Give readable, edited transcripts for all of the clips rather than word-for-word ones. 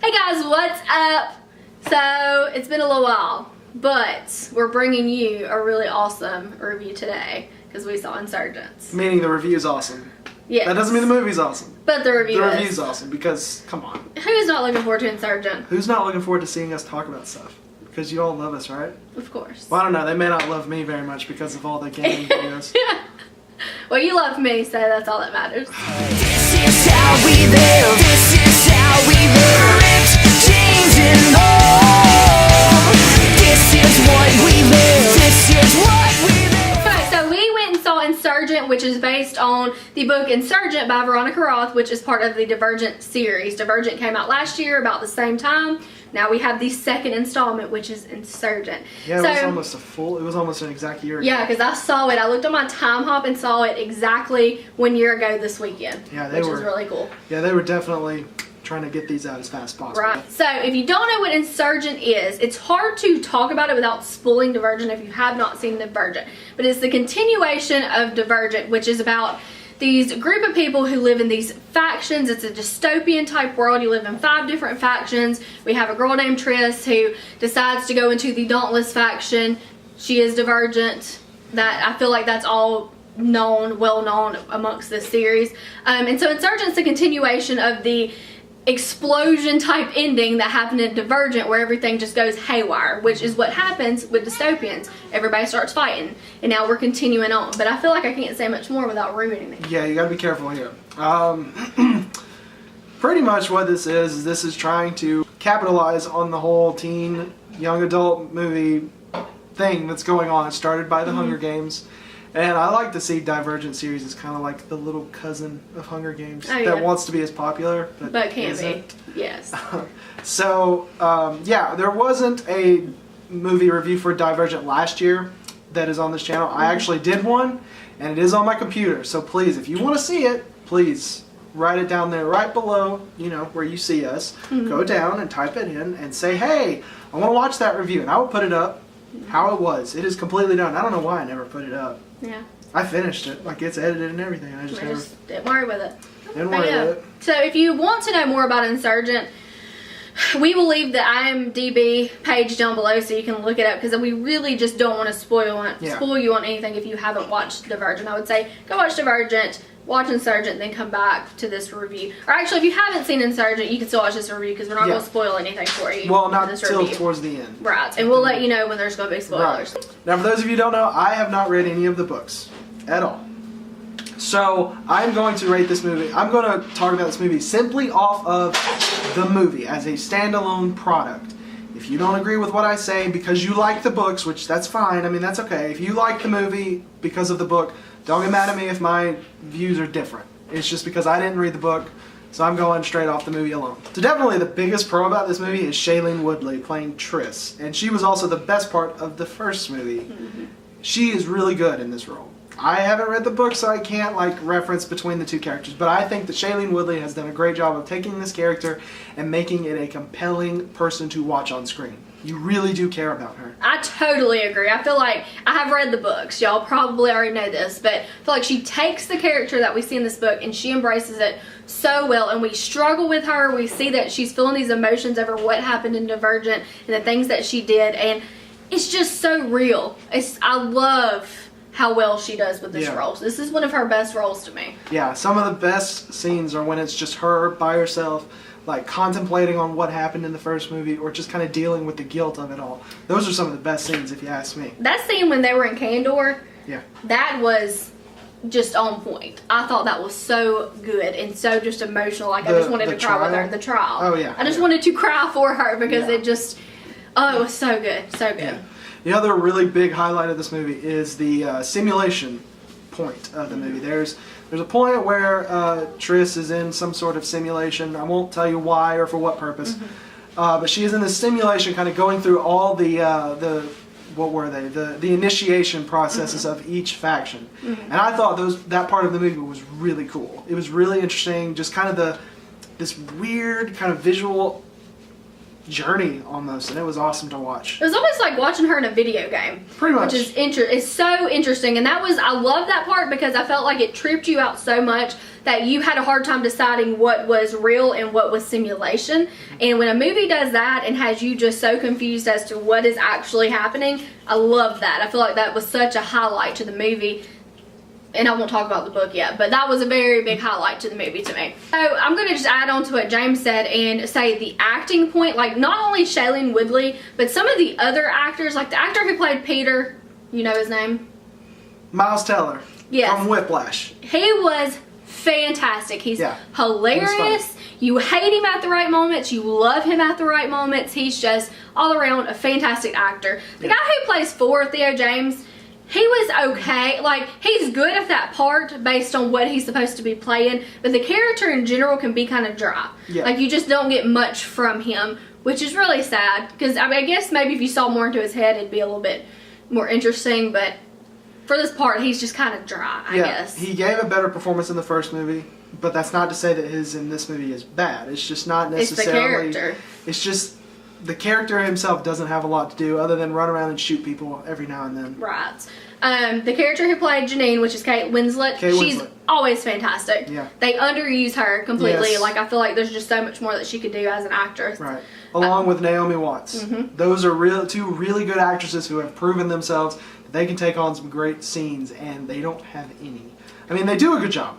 Hey guys, what's up? So, it's been a little while, but we're bringing you a really awesome review today because we saw Insurgent. Meaning the review is awesome. Yes. That doesn't mean the movie's awesome. But the review is. The review's awesome because, come on. Who's not looking forward to Insurgent? Who's not looking forward to seeing us talk about stuff? Because you all love us, right? Of course. Well, I don't know. They may not love me very much because of all the gaming videos. Well, you love me, so that's all that matters. This is how we live. This is how we live. Ripped jeans and all. This is what we live. This is what we live. Okay, so we went and saw Insurgent, which is based on the book Insurgent by Veronica Roth, which is part of the Divergent series. Divergent came out last year about the same time. Now we have the second installment, which is Insurgent. Yeah, it was almost an exact year ago. Yeah, because I saw it. I looked on my time hop and saw it exactly 1 year ago this weekend. Yeah, which is really cool. Yeah, they were definitely trying to get these out as fast as possible. Right. So if you don't know what Insurgent is, it's hard to talk about it without spoiling Divergent if you have not seen Divergent. But it's the continuation of Divergent, which is about these group of people who live in these factions. It's a dystopian type world. You live in 5 different factions. We have a girl named Triss who decides to go into the Dauntless faction. She is Divergent. That I feel like that's all known, well known amongst this series. And so Insurgent's a continuation of the explosion type ending that happened in Divergent, where everything just goes haywire, which is what happens with dystopians. Everybody starts fighting, and now we're continuing on. But I feel like I can't say much more without ruining it. Yeah, you gotta be careful here. Pretty much what this is trying to capitalize on the whole teen, young adult movie thing that's going on. It started by the Hunger Games. And I like to see Divergent series as kind of like the little cousin of Hunger Games that wants to be as popular, but can't isn't. be. Yes. So, yeah, there wasn't a movie review for Divergent last year that is on this channel. I actually did one, and it is on my computer. So please, if you want to see it, please write it down there right below, you know, where you see us. Go down and type it in and say, hey, I want to watch that review, and I will put it up how it was. It is completely done. I don't know why I never put it up. Yeah. I finished it. Like, it's edited and everything. I just didn't worry with it. Didn't worry with it. So if you want to know more about Insurgent, we will leave the IMDb page down below so you can look it up, because we really just don't want to spoil you on anything if you haven't watched Divergent. I would say go watch Divergent, watch Insurgent, then come back to this review. Or actually, if you haven't seen Insurgent, you can still watch this review because we're not going to spoil anything for you. Well, not until towards the end. Right, and we'll let you know when there's going to be spoilers. Right. Now, for those of you who don't know, I have not read any of the books at all. So, I'm going to rate this movie. I'm going to talk about this movie simply off of the movie as a standalone product. If you don't agree with what I say because you like the books, which that's fine, I mean, that's okay. If you like the movie because of the book, don't get mad at me if my views are different. It's just because I didn't read the book, so I'm going straight off the movie alone. So definitely the biggest pro about this movie is Shailene Woodley playing Triss. And she was also the best part of the first movie. She is really good in this role. I haven't read the book, so I can't like reference between the two characters, but I think that Shailene Woodley has done a great job of taking this character and making it a compelling person to watch on screen. You really do care about her. I totally agree. I feel like I have read the books. Y'all probably already know this, but I feel like she takes the character that we see in this book and she embraces it so well, and we struggle with her. We see that she's feeling these emotions over what happened in Divergent and the things that she did, and it's just so real. I love how well she does with this role. This is one of her best roles to me. Yeah, some of the best scenes are when it's just her by herself, like contemplating on what happened in the first movie, or just kind of dealing with the guilt of it all. Those are some of the best scenes, if you ask me. That scene when they were in Candor, yeah, that was just on point. I thought that was so good and so just emotional. Like, I just wanted to cry with her. The trial. Oh, yeah. I just wanted to cry for her because it just, it was so good. So good. Yeah. The other really big highlight of this movie is the simulation point of the movie. There's a point where Triss is in some sort of simulation. I won't tell you why or for what purpose, but she is in this simulation, kind of going through all the what were they? The initiation processes of each faction. And I thought that part of the movie was really cool. It was really interesting, just kind of this weird kind of visual journey almost, and it was awesome to watch. It was almost like watching her in a video game. Pretty much. Which is it's so interesting, and I love that part because I felt like it tripped you out so much that you had a hard time deciding what was real and what was simulation. And when a movie does that and has you just so confused as to what is actually happening, I love that. I feel like that was such a highlight to the movie. And I won't talk about the book yet, but that was a very big highlight to the movie to me. So I'm going to just add on to what James said and say the acting point, like not only Shailene Woodley, but some of the other actors, like the actor who played Peter, you know his name? Miles Teller. Yes. From Whiplash. He was fantastic. He's hilarious. You hate him at the right moments. You love him at the right moments. He's just all around a fantastic actor. The guy who plays Theo James, he was okay. Like, he's good at that part based on what he's supposed to be playing, but the character in general can be kind of dry. Yeah. Like, you just don't get much from him, which is really sad, because I mean, I guess maybe if you saw more into his head, it'd be a little bit more interesting, but for this part, he's just kind of dry, I guess. He gave a better performance in the first movie, but that's not to say that his in this movie is bad. It's just not necessarily... It's the character. It's just... The character himself doesn't have a lot to do other than run around and shoot people every now and then. Right. The character who played Janine, which is Kate Winslet, she's always fantastic. Yeah. They underuse her completely. Yes. Like, I feel like there's just so much more that she could do as an actress. Right. Along with Naomi Watts. Mm-hmm. Those are two really good actresses who have proven themselves that they can take on some great scenes, and they don't have any. I mean, they do a good job.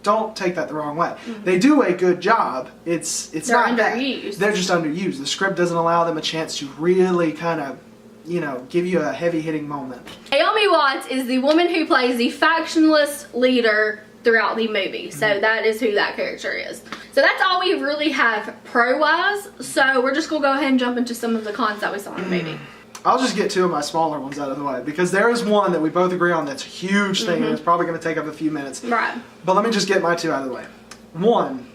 Don't take that the wrong way. Mm-hmm. They do a good job. They're not underused. They're just underused. The script doesn't allow them a chance to really kind of, give you a heavy-hitting moment. Naomi Watts is the woman who plays the factionless leader throughout the movie. So that is who that character is. So that's all we really have pro-wise. So we're just going to go ahead and jump into some of the cons that we saw in the movie. I'll just get two of my smaller ones out of the way, because there is one that we both agree on that's a huge thing, and it's probably going to take up a few minutes. Right. But let me just get my two out of the way. One,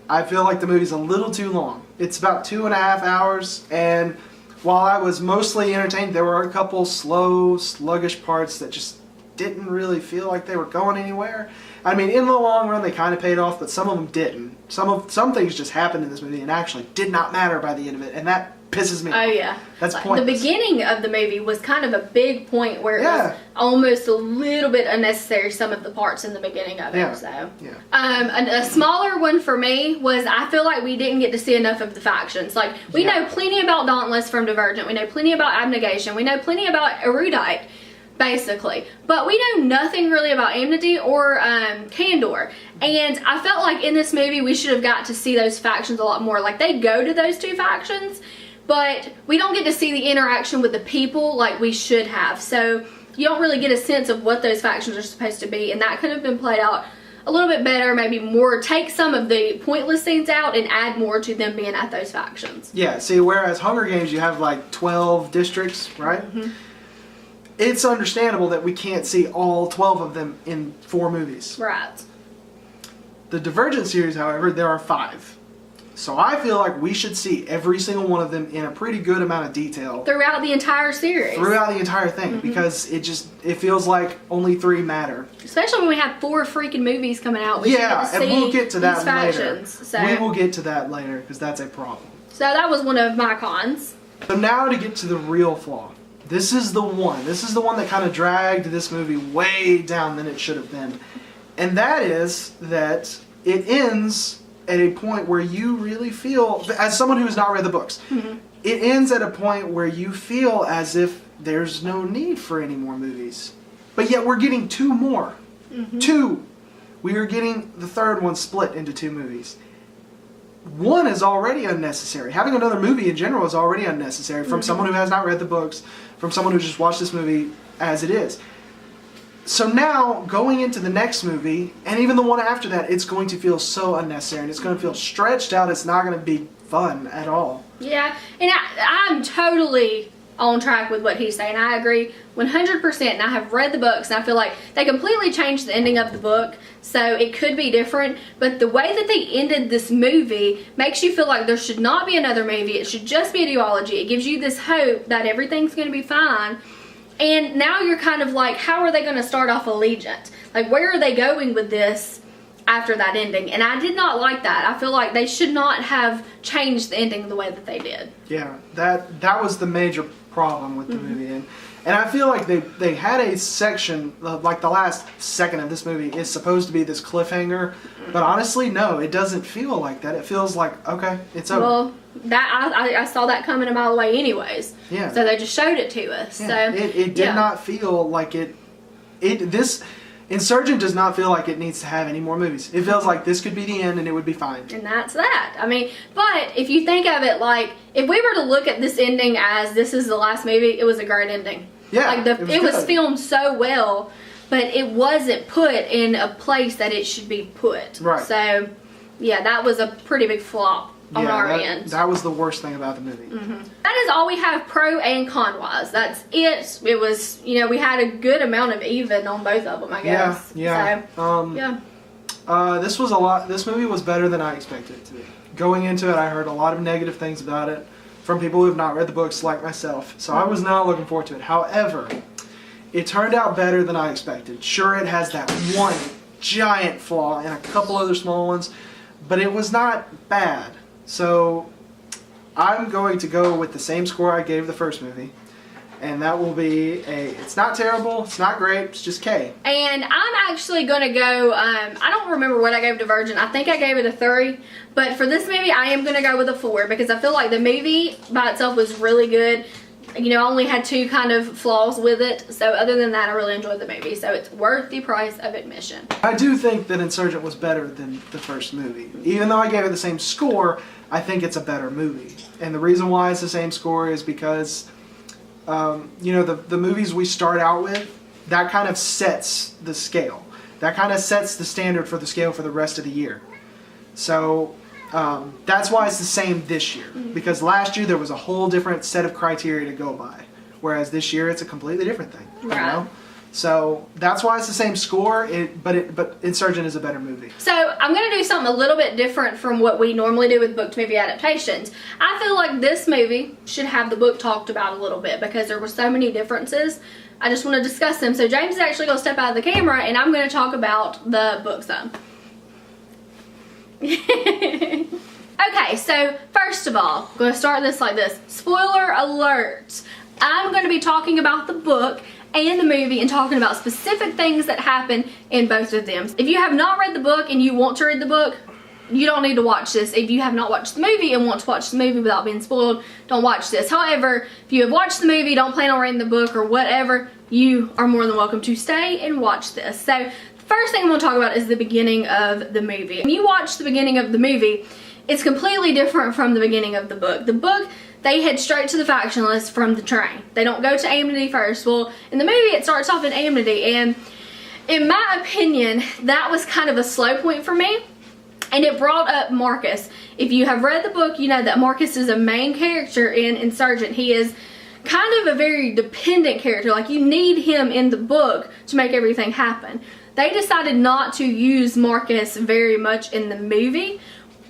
I feel like the movie's a little too long. It's about 2.5 hours, and while I was mostly entertained, there were a couple slow, sluggish parts that just didn't really feel like they were going anywhere. I mean, in the long run, they kind of paid off, but some of them didn't. Some things just happened in this movie and actually did not matter by the end of it, and that pisses me off. Oh, yeah. That's pointless. The beginning of the movie was kind of a big point where it was almost a little bit unnecessary, some of the parts in the beginning of it. Yeah. So. Yeah. A smaller one for me was I feel like we didn't get to see enough of the factions. Like, we know plenty about Dauntless from Divergent. We know plenty about Abnegation. We know plenty about Erudite, basically. But we know nothing really about Amnesty or Candor. And I felt like in this movie we should have got to see those factions a lot more. Like, they go to those two factions, but we don't get to see the interaction with the people like we should have. So you don't really get a sense of what those factions are supposed to be, and that could have been played out a little bit better, maybe more, take some of the pointless scenes out and add more to them being at those factions. Yeah, see, whereas Hunger Games you have like 12 districts, right? Mm-hmm. It's understandable that we can't see all 12 of them in 4 movies. Right. The Divergent series, however, there are 5. So I feel like we should see every single one of them in a pretty good amount of detail. Throughout the entire series. Throughout the entire thing, because it feels like only 3 matter. Especially when we have 4 freaking movies coming out. And we'll get to that later. So. We will get to that later, because that's a problem. So that was one of my cons. So now to get to the real flaw. This is the one. This is the one that kind of dragged this movie way down than it should have been. And that is that it ends at a point where you really feel, as someone who has not read the books, it ends at a point where you feel as if there's no need for any more movies. But yet we're getting 2 more. 2. We are getting the third one split into 2 movies. 1 is already unnecessary. Having another movie in general is already unnecessary from someone who has not read the books, from someone who just watched this movie as it is. So now, going into the next movie, and even the one after that, it's going to feel so unnecessary, and it's going to feel stretched out. It's not going to be fun at all. Yeah, and I'm totally on track with what he's saying. I agree 100%, and I have read the books, and I feel like they completely changed the ending of the book, so it could be different, but the way that they ended this movie makes you feel like there should not be another movie. It should just be a duology. It gives you this hope that everything's going to be fine. And now you're kind of like, how are they going to start off Allegiant? Like, where are they going with this? after that ending, and I did not like that. I feel like they should not have changed the ending the way that they did. Yeah, that was the major problem with the movie, and I feel like they had a section, like the last second of this movie is supposed to be this cliffhanger, but honestly, no, it doesn't feel like that. It feels like, okay, it's over. Well, that I saw that coming a mile away anyways. Yeah. So they just showed it to us. Yeah. So it did not feel like this Insurgent does not feel like it needs to have any more movies. It feels like this could be the end and it would be fine. And that's that. I mean, but if you think of it like, if we were to look at this ending as this is the last movie, it was a great ending. Yeah, like it was filmed so well, but it wasn't put in a place that it should be put. Right. So, yeah, that was a pretty big flop on our end. That was the worst thing about the movie. That is all we have pro and con wise. That's it. It was, we had a good amount of even on both of them, I guess. Yeah. So, This movie was better than I expected it to be. Going into it, I heard a lot of negative things about it from people who have not read the books like myself. So I was not looking forward to it. However, it turned out better than I expected. Sure, it has that one giant flaw and a couple other small ones, but it was not bad. So I'm going to go with the same score I gave the first movie, and that will be it's not terrible, it's not great, it's just K. And I'm actually going to go, I don't remember what I gave Divergent. I think I gave it a 3, but for this movie I am going to go with a 4 because I feel like the movie by itself was really good. I only had 2 kind of flaws with it, so other than that I really enjoyed the movie, so it's worth the price of admission. I do think that Insurgent was better than the first movie. Even though I gave it the same score, I think it's a better movie. And the reason why it's the same score is because, the movies we start out with, that kind of sets the scale. That kind of sets the standard for the scale for the rest of the year. So that's why it's the same this year. Because last year there was a whole different set of criteria to go by. Whereas this year it's a completely different thing. Right. So that's why it's the same score, but Insurgent is a better movie. So I'm going to do something a little bit different from what we normally do with book to movie adaptations. I feel like this movie should have the book talked about a little bit because there were so many differences. I just want to discuss them. So James is actually going to step out of the camera and I'm going to talk about the book some. Okay, so first of all, I'm going to start this like this. Spoiler alert. I'm going to be talking about the book and the movie and talking about specific things that happen in both of them. If you have not read the book and you want to read the book, you don't need to watch this. If you have not watched the movie and want to watch the movie without being spoiled, don't watch this. However, if you have watched the movie, don't plan on reading the book or whatever, you are more than welcome to stay and watch this. So the first thing I'm going to talk about is the beginning of the movie. When you watch the beginning of the movie, it's completely different from the beginning of the book. The book, they head straight to the faction list from the train. They don't go to Amity first. Well, in the movie, it starts off in Amity, and in my opinion, that was kind of a slow point for me, and it brought up Marcus. If you have read the book, you know that Marcus is a main character in Insurgent. He is kind of a very dependent character. Like, you need him in the book to make everything happen. They decided not to use Marcus very much in the movie,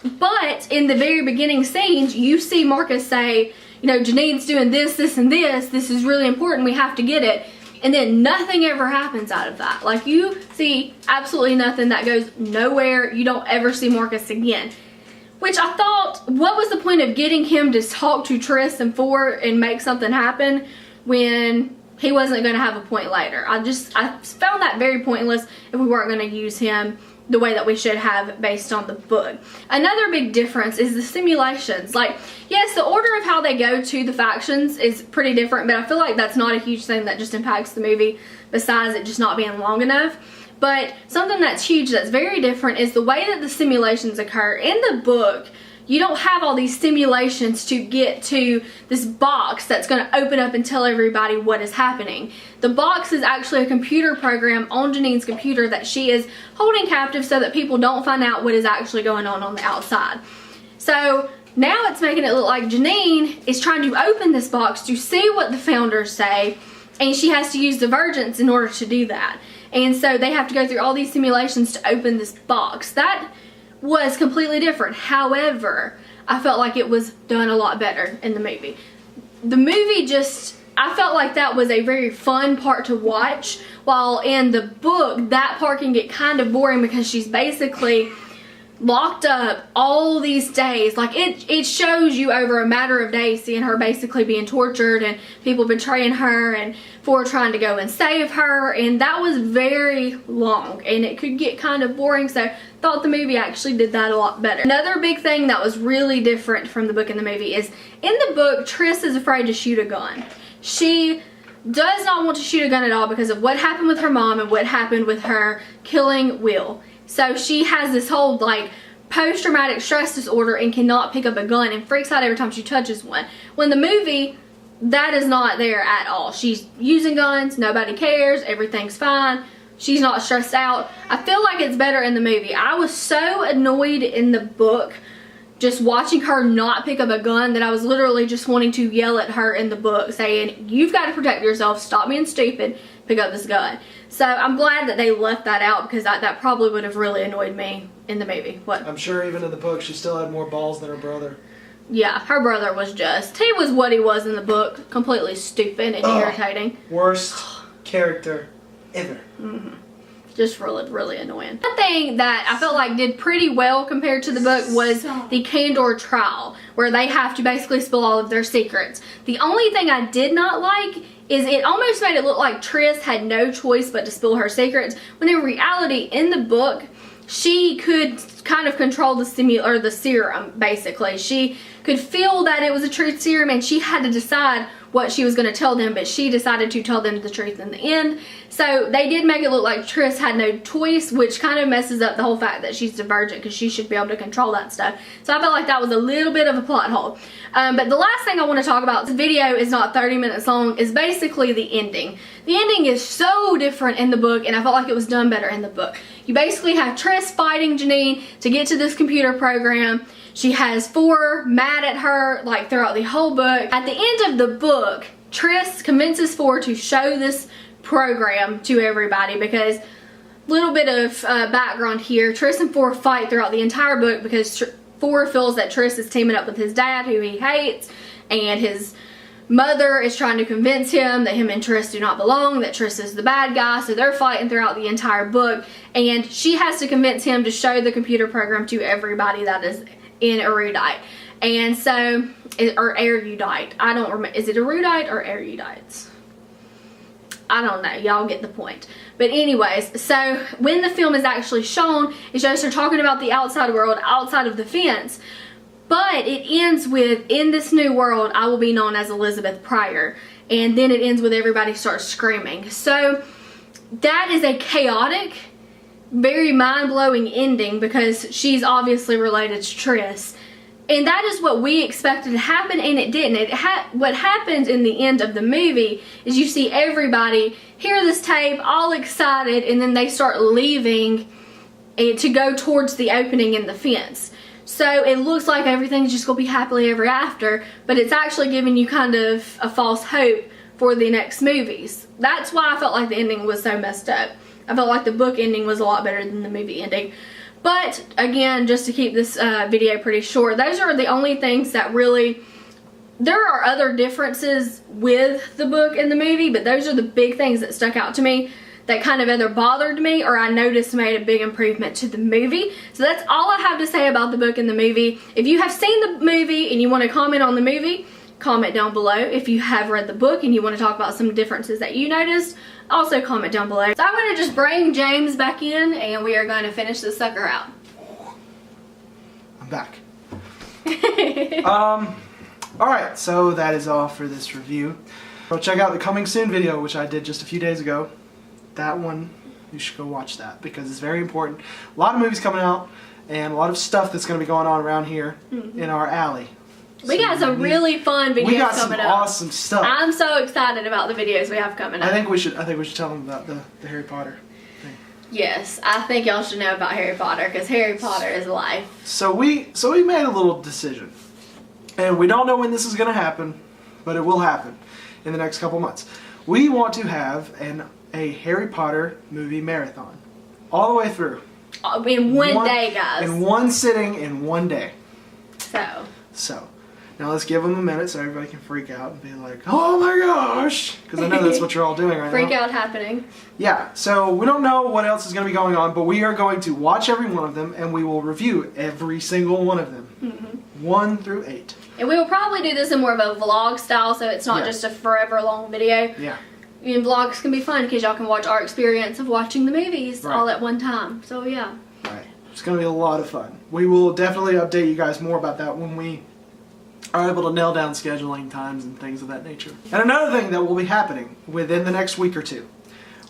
but in the very beginning scenes, you see Marcus say, Janine's doing this, this, and this. This is really important. We have to get it. And then nothing ever happens out of that. Like, you see absolutely nothing. That goes nowhere. You don't ever see Marcus again. Which I thought, what was the point of getting him to talk to Triss and Ford and make something happen when he wasn't going to have a point later? I found that very pointless if we weren't going to use him the way that we should have based on the book. Another big difference is the simulations. Like, yes, the order of how they go to the factions is pretty different, but I feel like that's not a huge thing that just impacts the movie besides it just not being long enough. But something that's huge that's very different is the way that the simulations occur. In the book, you don't have all these simulations to get to this box that's going to open up and tell everybody what is happening. The box is actually a computer program on Janine's computer that she is holding captive so that people don't find out what is actually going on the outside. So now it's making it look like Janine is trying to open this box to see what the founders say, and she has to use divergence in order to do that. And so they have to go through all these simulations to open this box. That was completely different. However, I felt like it was done a lot better in the movie. The movie just, I felt like that was a very fun part to watch, while in the book, that part can get kind of boring because she's basically locked up all these days. Like, it shows you over a matter of days seeing her basically being tortured and people betraying her and for trying to go and save her, and that was very long and it could get kind of boring, so thought the movie actually did that a lot better. Another big thing that was really different from the book and the movie is in the book, Triss is afraid to shoot a gun. She does not want to shoot a gun at all because of what happened with her mom and what happened with her killing Will. So she has this whole like post-traumatic stress disorder and cannot pick up a gun and freaks out every time she touches one. When the movie, that is not there at all. She's using guns, nobody cares, everything's fine. She's not stressed out. I feel like it's better in the movie. I was so annoyed in the book just watching her not pick up a gun that I was literally just wanting to yell at her in the book saying, you've got to protect yourself, stop being stupid, pick up this gun. So I'm glad that they left that out because that probably would have really annoyed me in the movie. What? I'm sure even in the book she still had more balls than her brother. Yeah, her brother was he was what he was in the book, completely stupid and irritating. Worst character ever. Mm-hmm. Just really, really annoying. One thing that I felt like did pretty well compared to the book was the Candor trial, where they have to basically spill all of their secrets. The only thing I did not like is it almost made it look like Triss had no choice but to spill her secrets, when in reality, in the book, she could kind of control the serum, basically. She could feel that it was a truth serum and she had to decide what she was going to tell them, but she decided to tell them the truth in the end. So they did make it look like Triss had no choice, which kind of messes up the whole fact that she's divergent because she should be able to control that stuff. So I felt like that was a little bit of a plot hole. But the last thing I want to talk about, this video is not 30 minutes long, is basically the ending. The ending is so different in the book and I felt like it was done better in the book. You basically have Triss fighting Janine to get to this computer program. She has Four mad at her like throughout the whole book. At the end of the book, Triss convinces Four to show this program to everybody because, little bit of background here, Triss and Four fight throughout the entire book because Four feels that Triss is teaming up with his dad, who he hates, and his mother is trying to convince him that him and Triss do not belong, that Triss is the bad guy, so they're fighting throughout the entire book, and she has to convince him to show the computer program to everybody that is in Erudite. And so, or erudite, I don't remember, is it erudite or erudites? I don't know, y'all get the point. But anyways, so when the film is actually shown, it shows her talking about the outside world, outside of the fence. But it ends with, in this new world, I will be known as Elizabeth Pryor. And then it ends with everybody starts screaming. So that is a chaotic, very mind-blowing ending because she's obviously related to Triss. And that is what we expected to happen, and it didn't. What happens in the end of the movie is you see everybody hear this tape, all excited, and then they start leaving to go towards the opening in the fence. So it looks like everything's just going to be happily ever after, but it's actually giving you kind of a false hope for the next movies. That's why I felt like the ending was so messed up. I felt like the book ending was a lot better than the movie ending. But again, just to keep this video pretty short, those are the only things that really, there are other differences with the book and the movie, but those are the big things that stuck out to me that kind of either bothered me or I noticed made a big improvement to the movie. So that's all I have to say about the book and the movie. If you have seen the movie and you want to comment on the movie, comment down below. If you have read the book and you want to talk about some differences that you noticed, also comment down below. So I'm going to just bring James back in and we are going to finish this sucker out. I'm back. Alright, so that is all for this review. Go check out the coming soon video, which I did just a few days ago. That one, you should go watch that because it's very important. A lot of movies coming out and a lot of stuff that's going to be going on around here in our alley. We got some really fun videos coming up. We got some awesome stuff. I'm so excited about the videos we have coming up. I think we should tell them about the Harry Potter thing. Yes, I think y'all should know about Harry Potter because Harry Potter is life. So we made a little decision, and we don't know when this is going to happen, but it will happen in the next couple months. We want to have a Harry Potter movie marathon, all the way through. In one day, guys. In one sitting, in one day. So. Now let's give them a minute so everybody can freak out and be like, oh my gosh, because I know that's what you're all doing right Freak now. out happening. Yeah, so we don't know what else is going to be going on, but we are going to watch every one of them and we will review every single one of them. 1 through 8. And we will probably do this in more of a vlog style, so it's not just a forever long video. Yeah. And vlogs can be fun because y'all can watch our experience of watching the movies all at one time. So yeah. Right. It's going to be a lot of fun. We will definitely update you guys more about that when we are able to nail down scheduling times and things of that nature. And another thing that will be happening within the next week or two,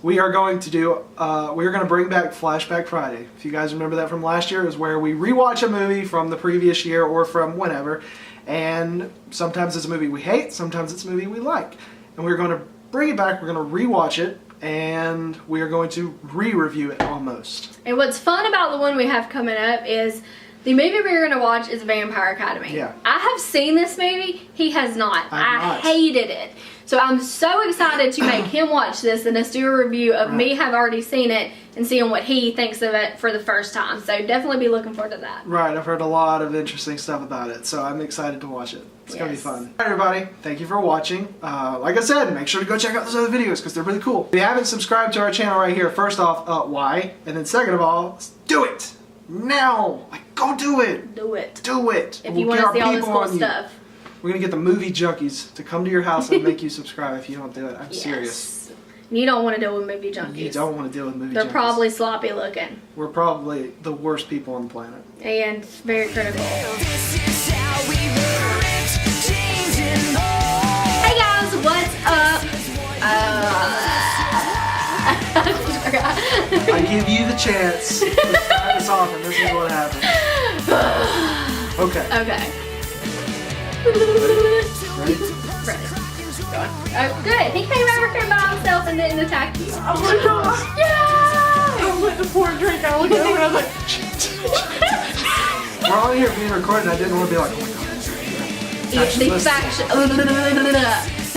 we are going to do, we're going to bring back Flashback Friday. If you guys remember that from last year, it was where we rewatch a movie from the previous year or from whenever, and sometimes it's a movie we hate, sometimes it's a movie we like. And we're going to bring it back, we're going to rewatch it, and we are going to re-review it almost. And what's fun about the one we have coming up is the movie we're going to watch is Vampire Academy. Yeah. I have seen this movie. He has not. I hated it. So I'm so excited to make him watch this and us do a review of me have already seen it and seeing what he thinks of it for the first time. So definitely be looking forward to that. Right, I've heard a lot of interesting stuff about it, so I'm excited to watch it. It's going to be fun. Alright everybody, thank you for watching. Like I said, make sure to go check out those other videos because they're really cool. If you haven't subscribed to our channel right here, first off, why? And then second of all, do it! Now! Like, go do it! Do it. Do it! If you want to see all this cool stuff. We're going to get the movie junkies to come to your house and make you subscribe if you don't do it. I'm serious. You don't want to deal with movie junkies. You don't want to deal with movie junkies. They're probably sloppy looking. We're probably the worst people on the planet. And very critical. This is how we live. Rich, James, and all. Hey guys, what's up? I give you the chance to start us off, and this is what happened. Okay. Okay. Ready? Ready. Oh, good. He came over here by himself and didn't attack you. Oh my gosh! Yeah! I went to pour a drink. I looked over and I was like, We're all here being recorded. I didn't want to be like, oh my god. Eat the faction.